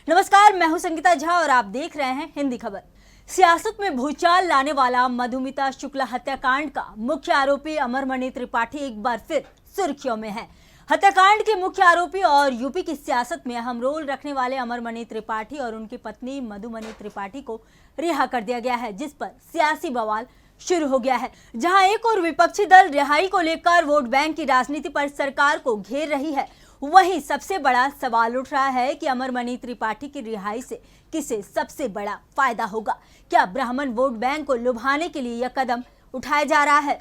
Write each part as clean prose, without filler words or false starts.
नमस्कार, मैं हूं संगीता झा और आप देख रहे हैं हिंदी खबर। सियासत में भूचाल लाने वाला मधुमिता शुक्ला हत्याकांड का मुख्य आरोपी अमरमणि त्रिपाठी एक बार फिर सुर्खियों में है। हत्याकांड के मुख्य आरोपी और यूपी की सियासत में अहम रोल रखने वाले अमरमणि त्रिपाठी और उनकी पत्नी मधुमणि त्रिपाठी को रिहा कर दिया गया है, जिस पर सियासी बवाल शुरू हो गया है। जहां एक और विपक्षी दल रिहाई को लेकर वोट बैंक की राजनीति पर सरकार को घेर रही है, वहीं सबसे बड़ा सवाल उठ रहा है कि अमरमणि त्रिपाठी की रिहाई से किसे सबसे बड़ा फायदा होगा। क्या ब्राह्मण वोट बैंक को लुभाने के लिए यह कदम उठाया जा रहा है?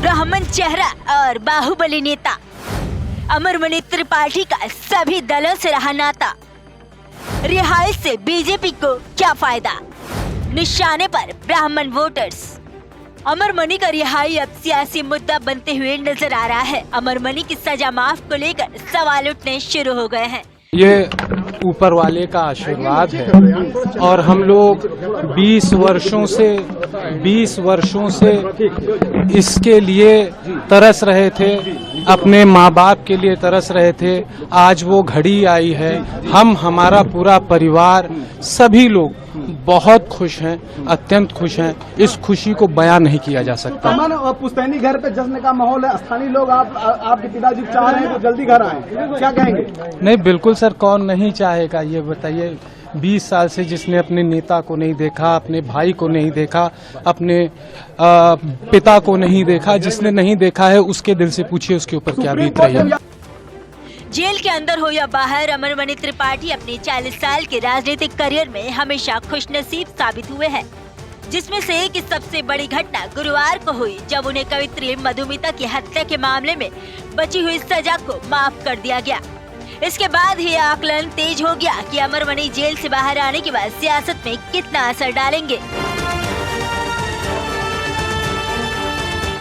ब्राह्मण चेहरा और बाहुबली नेता अमरमणि त्रिपाठी का सभी दलों से रहा नाता। रिहाई से बीजेपी को क्या फायदा? निशाने पर ब्राह्मण वोटर्स। अमरमणि का रिहाई अब सियासी मुद्दा बनते हुए नजर आ रहा है। अमरमणि की सजा माफ को लेकर सवाल उठने शुरू हो गए हैं। ये ऊपर वाले का आशीर्वाद है और हम लोग 20 वर्षों से इसके लिए तरस रहे थे, अपने माँ बाप के लिए तरस रहे थे। आज वो घड़ी आई है। हमारा पूरा परिवार, सभी लोग बहुत खुश हैं, अत्यंत खुश हैं। इस खुशी को बयान नहीं किया जा सकता। अमन, पुस्तैनी घर पे जश्न का माहौल है। स्थानीय लोग आपके पिताजी चाह रहे हैं तो जल्दी घर आए, क्या कहेंगे? नहीं, बिल्कुल सर, कौन नहीं चाहेगा? ये बताइए, 20 साल से जिसने अपने नेता को नहीं देखा, अपने भाई को नहीं देखा, अपने पिता को नहीं देखा, जिसने नहीं देखा है उसके दिल से पूछिए उसके ऊपर क्या बीत रही है। जेल के अंदर हो या बाहर, अमरमणि त्रिपाठी अपने 40 साल के राजनीतिक करियर में हमेशा खुशनसीब साबित हुए हैं, जिसमें से एक सबसे बड़ी घटना गुरुवार को हुई, जब उन्हें कवित्री मधुमिता की हत्या के मामले में बची हुई सजा को माफ कर दिया गया। इसके बाद ही आकलन तेज हो गया कि अमरमणि जेल से बाहर आने के बाद सियासत में कितना असर डालेंगे।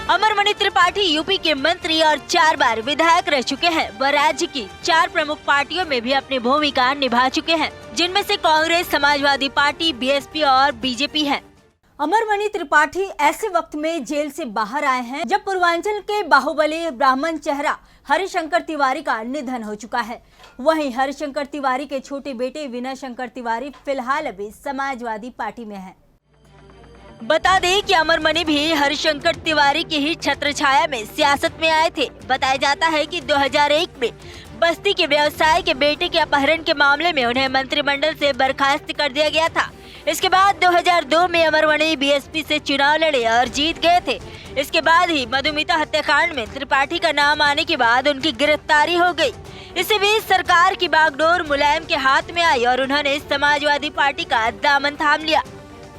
अमरमणि त्रिपाठी यूपी के मंत्री और 4 बार विधायक रह चुके हैं। वह राज्य की 4 प्रमुख पार्टियों में भी अपनी भूमिका निभा चुके हैं, जिनमें से कांग्रेस, समाजवादी पार्टी, बीएसपी और बीजेपी है। अमरमणि त्रिपाठी ऐसे वक्त में जेल से बाहर आए हैं जब पूर्वांचल के बाहुबली ब्राह्मण चेहरा हरिशंकर तिवारी का निधन हो चुका है। वहीं हरिशंकर तिवारी के छोटे बेटे विनय शंकर तिवारी फिलहाल अभी समाजवादी पार्टी में है। बता दें कि अमरमणि भी हरिशंकर तिवारी की ही छत्रछाया में सियासत में आए थे। बताया जाता है कि 2001 में बस्ती के व्यवसाय के बेटे के अपहरण के मामले में उन्हें मंत्रिमंडल से बर्खास्त कर दिया गया था। इसके बाद 2002 में अमरमणि बीएसपी से चुनाव लड़े और जीत गए थे। इसके बाद ही मधुमिता हत्याकांड में त्रिपाठी का नाम आने के बाद उनकी गिरफ्तारी हो गई। इसी बीच सरकार की बागडोर मुलायम के हाथ में आई और उन्होंने समाजवादी पार्टी का दामन थाम लिया।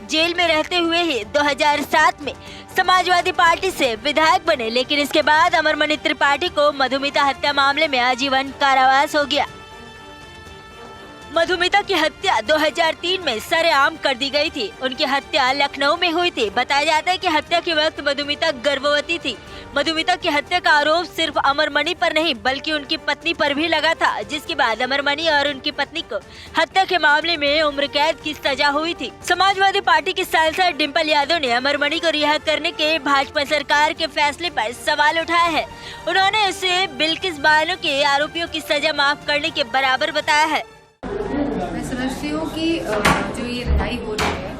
जेल में रहते हुए ही 2007 में समाजवादी पार्टी से विधायक बने, लेकिन इसके बाद अमरमणि त्रिपाठी को मधुमिता हत्या मामले में आजीवन कारावास हो गया। मधुमिता की हत्या 2003 में सरेआम कर दी गई थी। उनकी हत्या लखनऊ में हुई थी। बताया जाता है कि हत्या के वक्त मधुमिता गर्भवती थी। मधुमिता की हत्या का आरोप सिर्फ अमरमणि पर नहीं बल्कि उनकी पत्नी पर भी लगा था, जिसके बाद अमरमणि और उनकी पत्नी को हत्या के मामले में उम्र कैद की सजा हुई थी। समाजवादी पार्टी की सांसद डिम्पल यादव ने अमरमणि को रिहा करने के भाजपा सरकार के फैसले पर सवाल उठाया है। उन्होंने इसे बिल्किस बानो के आरोपियों की सजा माफ करने के बराबर बताया है। मैं समझती हूँ कि जो ये रिहाई हो रही है,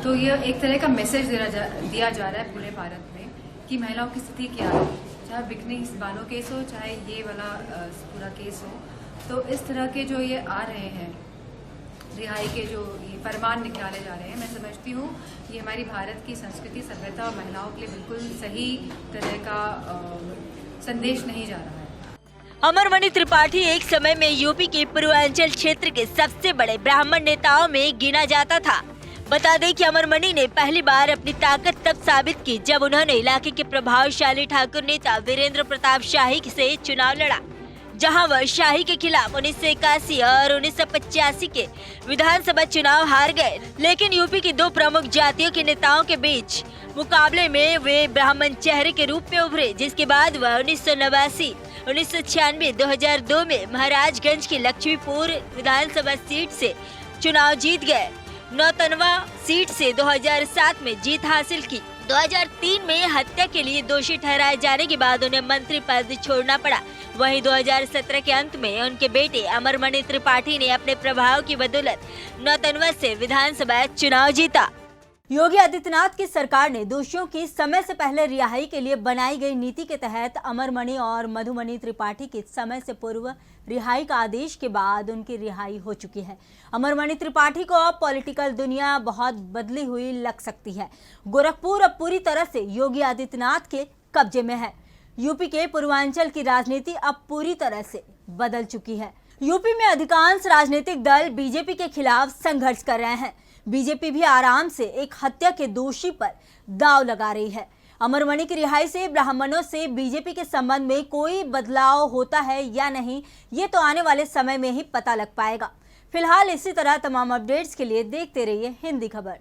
तो ये एक तरह का मैसेज दिया जा रहा है पूरे भारत में कि महिलाओं की स्थिति क्या है। चाहे बिकनिस बानो केस हो, चाहे ये वाला पूरा केस हो, तो इस तरह के जो ये आ रहे हैं रिहाई के जो ये फरमान निकाले जा रहे हैं, मैं समझती हूँ ये हमारी भारत की संस्कृति, सभ्यता और महिलाओं के लिए बिल्कुल सही तरह का संदेश नहीं जा रहा है। अमरमणि त्रिपाठी एक समय में यूपी के पूर्वांचल क्षेत्र के सबसे बड़े ब्राह्मण नेताओं में गिना जाता था। बता दें कि अमरमणि ने पहली बार अपनी ताकत तब साबित की जब उन्होंने इलाके के प्रभावशाली ठाकुर नेता वीरेंद्र प्रताप शाही से चुनाव लड़ा, जहां वह शाही के खिलाफ 1981 और 1985 के विधानसभा चुनाव हार गए। लेकिन यूपी की 2 प्रमुख जातियों के नेताओं के बीच मुकाबले में वे ब्राह्मण चेहरे के रूप में उभरे, जिसके बाद वह 1989, 1996, 2002 में महाराजगंज की लक्ष्मीपुर विधानसभा सीट से चुनाव जीत गए। नौतनवा सीट से 2007 में जीत हासिल की। 2003 में हत्या के लिए दोषी ठहराए जाने के बाद उन्हें मंत्री पद छोड़ना पड़ा। वहीं 2017 के अंत में उनके बेटे अमरमणि त्रिपाठी ने अपने प्रभाव की बदौलत नौतनवा से विधानसभा चुनाव जीता। योगी आदित्यनाथ की सरकार ने दोषियों की समय से पहले रिहाई के लिए बनाई गई नीति के तहत अमरमणि और मधुमणि त्रिपाठी की समय से पूर्व रिहाई का आदेश के बाद उनकी रिहाई हो चुकी है। अमरमणि त्रिपाठी को अब पॉलिटिकल दुनिया बहुत बदली हुई लग सकती है। गोरखपुर अब पूरी तरह से योगी आदित्यनाथ के कब्जे में है। यूपी के पूर्वांचल की राजनीति अब पूरी तरह से बदल चुकी है। यूपी में अधिकांश राजनीतिक दल बीजेपी के खिलाफ संघर्ष कर रहे हैं। बीजेपी भी आराम से एक हत्या के दोषी पर दांव लगा रही है। अमरमणि की रिहाई से ब्राह्मणों से बीजेपी के संबंध में कोई बदलाव होता है या नहीं, ये तो आने वाले समय में ही पता लग पाएगा। फिलहाल इसी तरह तमाम अपडेट्स के लिए देखते रहिए हिंदी खबर।